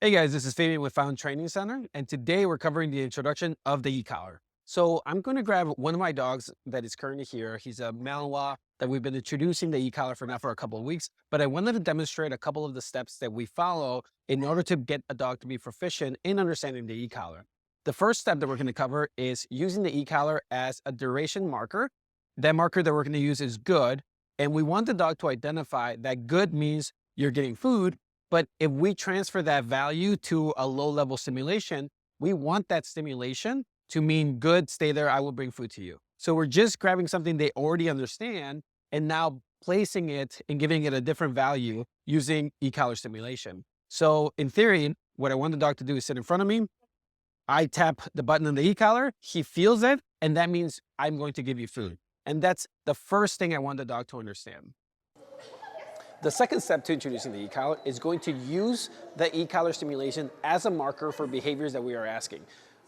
Hey guys, this is Fabian with Found Training Center, and today we're covering the introduction of the e-collar. So I'm going to grab one of my dogs that is currently here. He's a Malinois that we've been introducing the e-collar for now for a couple of weeks, but I wanted to demonstrate a couple of the steps that we follow in order to get a dog to be proficient in understanding the e-collar. The first step that we're going to cover is using the e-collar as a duration marker. That marker that we're going to use is good, and we want the dog to identify that good means you're getting food. But if we transfer that value to a low-level stimulation, we want that stimulation to mean good, stay there, I will bring food to you. So we're just grabbing something they already understand and now placing it and giving it a different value using e-collar stimulation. So in theory, what I want the dog to do is sit in front of me. I tap the button on the e-collar, he feels it, and that means I'm going to give you food. And that's the first thing I want the dog to understand. The second step to introducing the e-collar is going to use the e-collar stimulation as a marker for behaviors that we are asking.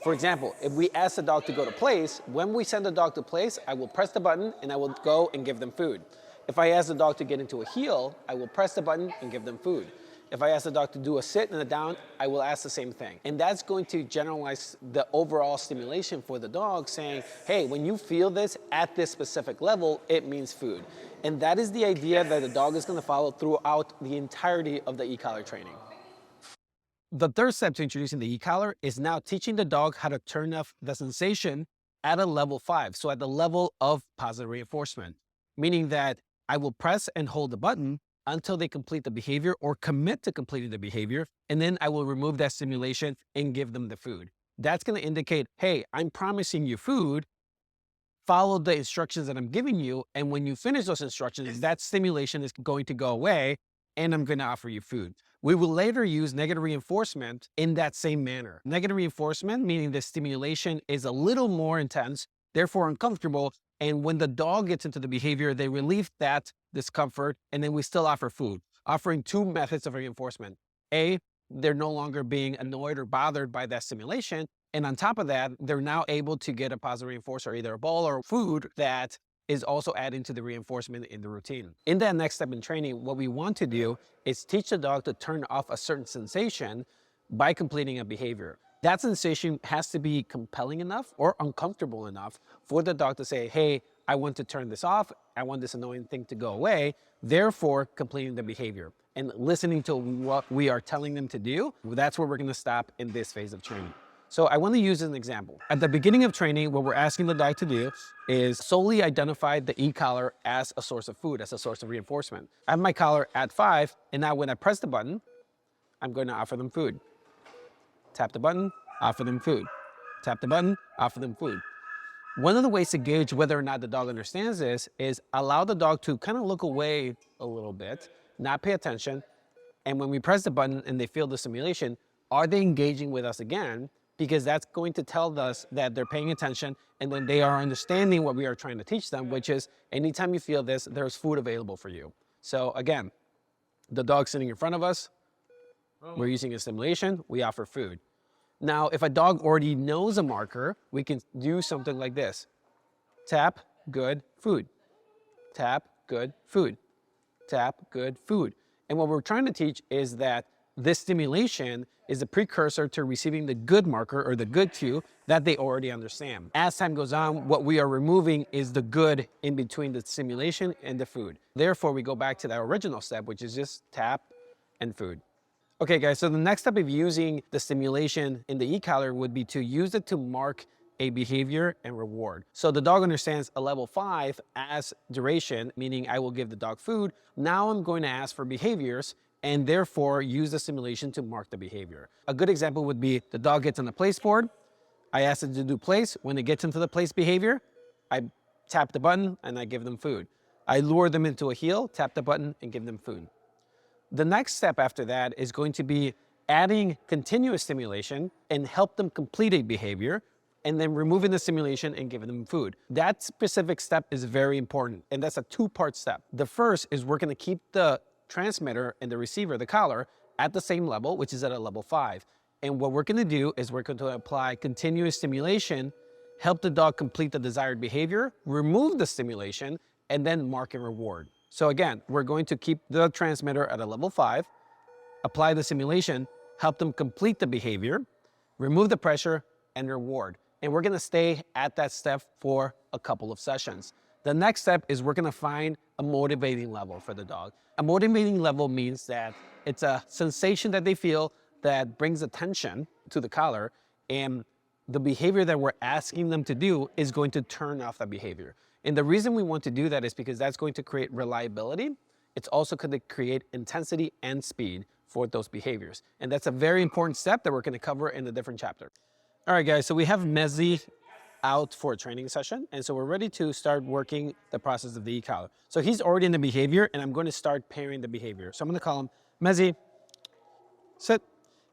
For example, if we ask the dog to go to place, when we send the dog to place, I will press the button and I will go and give them food. If I ask the dog to get into a heel, I will press the button and give them food. If I ask the dog to do a sit and a down, I will ask the same thing. And that's going to generalize the overall stimulation for the dog, saying, hey, when you feel this at this specific level, it means food. And that is the idea that the dog is going to follow throughout the entirety of the e-collar training. The third step to introducing the e-collar is now teaching the dog how to turn off the sensation at a level 5, so at the level of positive reinforcement, meaning that I will press and hold the button until they complete the behavior or commit to completing the behavior, and then I will remove that stimulation and give them the food. That's going to indicate, hey, I'm promising you food, follow the instructions that I'm giving you, and when you finish those instructions, that stimulation is going to go away, and I'm going to offer you food. We will later use negative reinforcement in that same manner. Negative reinforcement, meaning the stimulation is a little more intense, therefore uncomfortable, and when the dog gets into the behavior, they relieve that discomfort, and then we still offer food, offering two methods of reinforcement. A, they're no longer being annoyed or bothered by that stimulation, and on top of that, they're now able to get a positive reinforcer, either a ball or food that is also adding to the reinforcement in the routine. In that next step in training, what we want to do is teach the dog to turn off a certain sensation by completing a behavior. That sensation has to be compelling enough or uncomfortable enough for the dog to say, hey, I want to turn this off. I want this annoying thing to go away. Therefore, completing the behavior and listening to what we are telling them to do. That's where we're going to stop in this phase of training. So I want to use an example. At the beginning of training, what we're asking the dog to do is solely identify the e-collar as a source of food, as a source of reinforcement. I have my collar at 5, and now when I press the button, I'm going to offer them food. Tap the button, offer them food. Tap the button, offer them food. One of the ways to gauge whether or not the dog understands this is allow the dog to kind of look away a little bit, not pay attention, and when we press the button and they feel the stimulation, are they engaging with us again? Because that's going to tell us that they're paying attention and then they are understanding what we are trying to teach them, which is anytime you feel this, there's food available for you. So again, the dog sitting in front of us, we're using a stimulation, we offer food. Now, if a dog already knows a marker, we can do something like this. Tap, good, food. Tap, good, food. Tap, good, food. And what we're trying to teach is that this stimulation is a precursor to receiving the good marker or the good cue that they already understand. As time goes on, what we are removing is the good in between the stimulation and the food. Therefore, we go back to that original step, which is just tap and food. Okay, guys, so the next step of using the stimulation in the e-collar would be to use it to mark a behavior and reward. So the dog understands a level 5 as duration, meaning I will give the dog food. Now I'm going to ask for behaviors and therefore use the stimulation to mark the behavior. A good example would be the dog gets on the place board. I ask it to do place. When it gets into the place behavior, I tap the button and I give them food. I lure them into a heel, tap the button and give them food. The next step after that is going to be adding continuous stimulation and help them complete a behavior, and then removing the stimulation and giving them food. That specific step is very important, and that's a two-part step. The first is we're gonna keep the transmitter and the receiver, the collar, at the same level, which is at a level 5. And what we're gonna do is we're going to apply continuous stimulation, help the dog complete the desired behavior, remove the stimulation, and then mark and reward. So again, we're going to keep the transmitter at a level 5, apply the simulation, help them complete the behavior, remove the pressure, and reward. And we're gonna stay at that step for a couple of sessions. The next step is we're gonna find a motivating level for the dog. A motivating level means that it's a sensation that they feel that brings attention to the collar, and the behavior that we're asking them to do is going to turn off that behavior. And the reason we want to do that is because that's going to create reliability. It's also going to create intensity and speed for those behaviors. And that's a very important step that we're going to cover in a different chapter. All right, guys, so we have Mezzi out for a training session. And so we're ready to start working the process of the e-collar. So he's already in the behavior, and I'm going to start pairing the behavior. So I'm going to call him Mezzi, sit.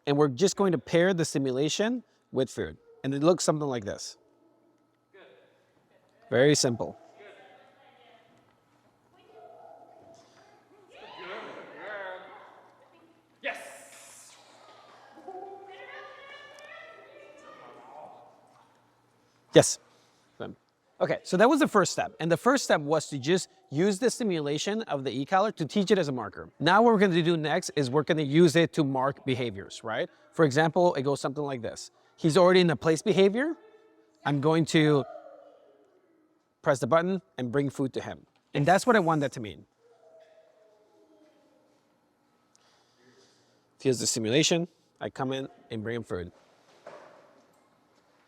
And we're just going to pair the stimulation with food. And it looks something like this. Very simple. Yes. Yes. Okay, so that was the first step. And the first step was to just use the stimulation of the e-collar to teach it as a marker. Now what we're gonna do next is we're gonna use it to mark behaviors, right? For example, it goes something like this. He's already in the place behavior. I'm going to press the button and bring food to him. And that's what I want that to mean. Here's the stimulation. I come in and bring him food.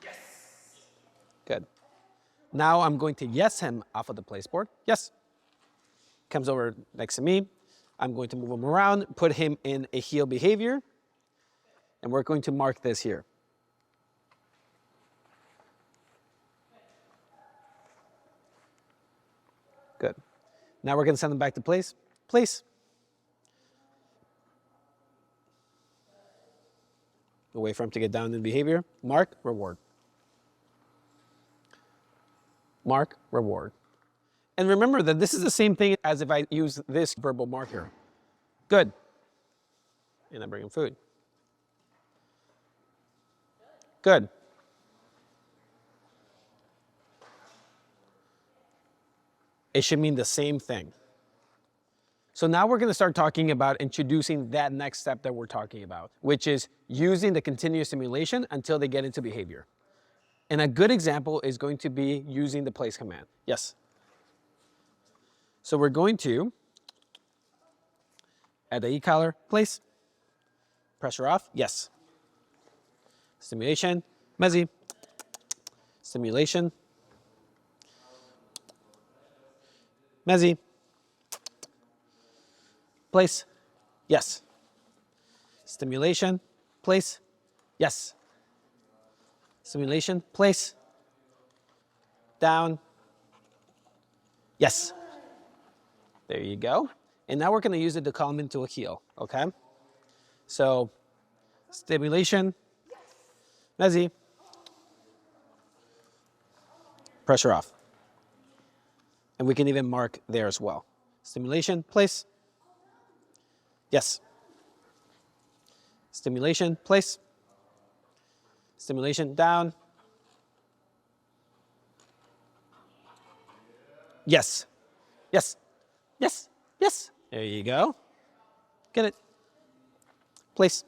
Yes. Good. Now I'm going to yes him off of the place board. Yes. Comes over next to me. I'm going to move him around, put him in a heel behavior, and we're going to mark this here. Good. Now we're going to send him back to place. Place. Wait for him to get down in behavior. Mark, reward. Mark, reward. And remember that this is the same thing as if I use this verbal marker. Good. And I bring him food. Good. It should mean the same thing. So now we're going to start talking about introducing that next step that we're talking about, which is using the continuous stimulation until they get into behavior. And a good example is going to be using the place command. Yes. So we're going to add the e-collar, place, pressure off, yes. Stimulation, Mezzi, stimulation, Mezzi, place, yes. Stimulation, place, yes. Stimulation, place, down, yes. There you go. And now we're going to use it to call him into a heel, okay? So, stimulation, Mezzi, pressure off. And we can even mark there as well. Stimulation, place, yes. Stimulation, place. Stimulation, down. Yes. Yes. Yes. Yes. There you go. Get it. Place.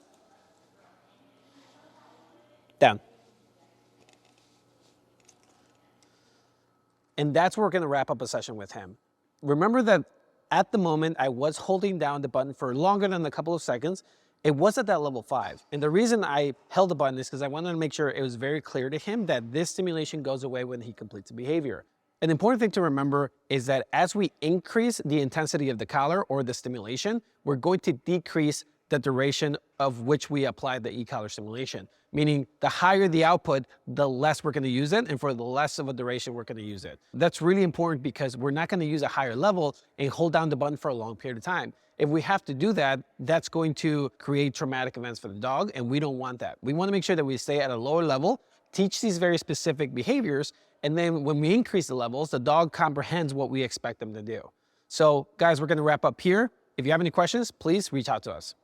Down. And that's where we're going to wrap up a session with him. Remember that at the moment I was holding down the button for longer than a couple of seconds. It was at that level 5. And the reason I held the button is because I wanted to make sure it was very clear to him that this stimulation goes away when he completes the behavior. An important thing to remember is that as we increase the intensity of the collar or the stimulation, we're going to decrease the duration of which we apply the e-collar stimulation. Meaning the higher the output, the less we're going to use it, and for the less of a duration we're going to use it. That's really important because we're not going to use a higher level and hold down the button for a long period of time. If we have to do that, that's going to create traumatic events for the dog, and we don't want that. We want to make sure that we stay at a lower level, teach these very specific behaviors, and then when we increase the levels, the dog comprehends what we expect them to do. So guys, we're going to wrap up here. If you have any questions, please reach out to us.